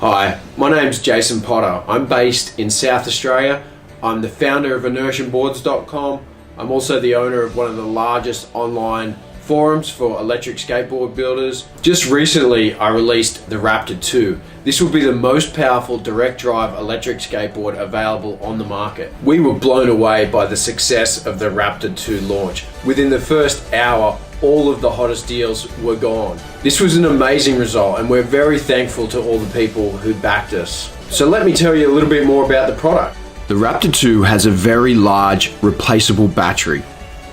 Hi, my name's Jason Potter. I'm based in South Australia. I'm the founder of EnertionBoards.com. I'm also the owner of one of the largest online forums for electric skateboard builders. Just recently, I released the Raptor 2. This will be the most powerful direct drive electric skateboard available on the market. We were blown away by the success of the Raptor 2 launch. Within the first hour, all of the hottest deals were gone. This was an amazing result, and we're very thankful to all the people who backed us. So let me tell you a little bit more about the product. The Raptor 2 has a very large replaceable battery.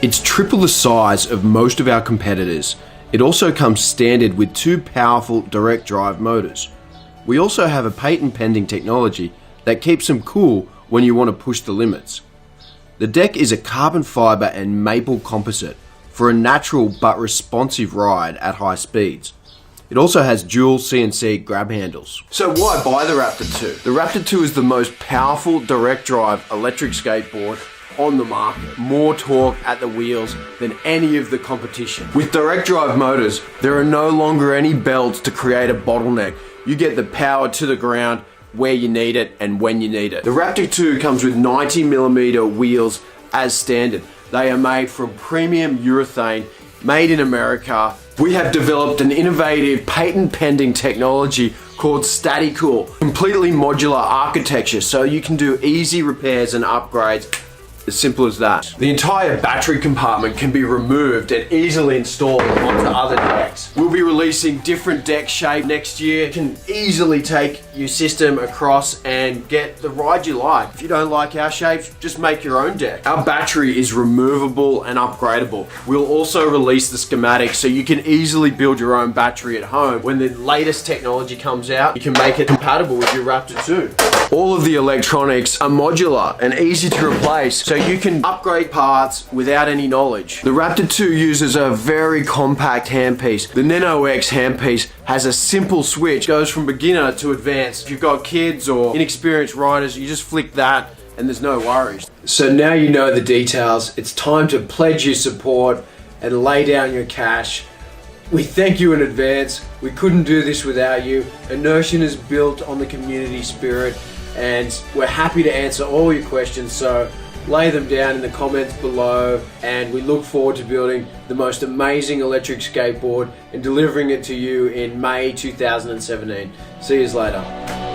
It's triple the size of most of our competitors. It also comes standard with two powerful direct drive motors. We also have a patent pending technology that keeps them cool when you want to push the limits. The deck is a carbon fiber and maple composite for a natural but responsive ride at high speeds. It also has dual CNC grab handles. So why buy the Raptor 2? The Raptor 2 is the most powerful direct drive electric skateboard on the market. More torque at the wheels than any of the competition. With direct drive motors, there are no longer any belts to create a bottleneck. You get the power to the ground where you need it and when you need it. The Raptor 2 comes with 90mm wheels as standard. They are made from premium urethane, made in America. We have developed an innovative patent-pending technology called Staticool, completely modular architecture, so you can do easy repairs and upgrades. As simple as that. The entire battery compartment can be removed and easily installed onto other decks. We'll be releasing different deck shape next year. You can easily take your system across and get the ride you like. If you don't like our shapes, just make your own deck. Our battery is removable and upgradable. We'll also release the schematics so you can easily build your own battery at home. When the latest technology comes out, you can make it compatible with your Raptor 2. All of the electronics are modular and easy to replace, so you can upgrade parts without any knowledge. The Raptor 2 uses a very compact handpiece. The NanoX handpiece has a simple switch, goes from beginner to advanced. If you've got kids or inexperienced riders, you just flick that and there's no worries. So now you know the details. It's time to pledge your support and lay down your cash. We thank you in advance. We couldn't do this without you. Enertion is built on the community spirit, and we're happy to answer all your questions, so lay them down in the comments below, and we look forward to building the most amazing electric skateboard and delivering it to you in May 2017. See you later.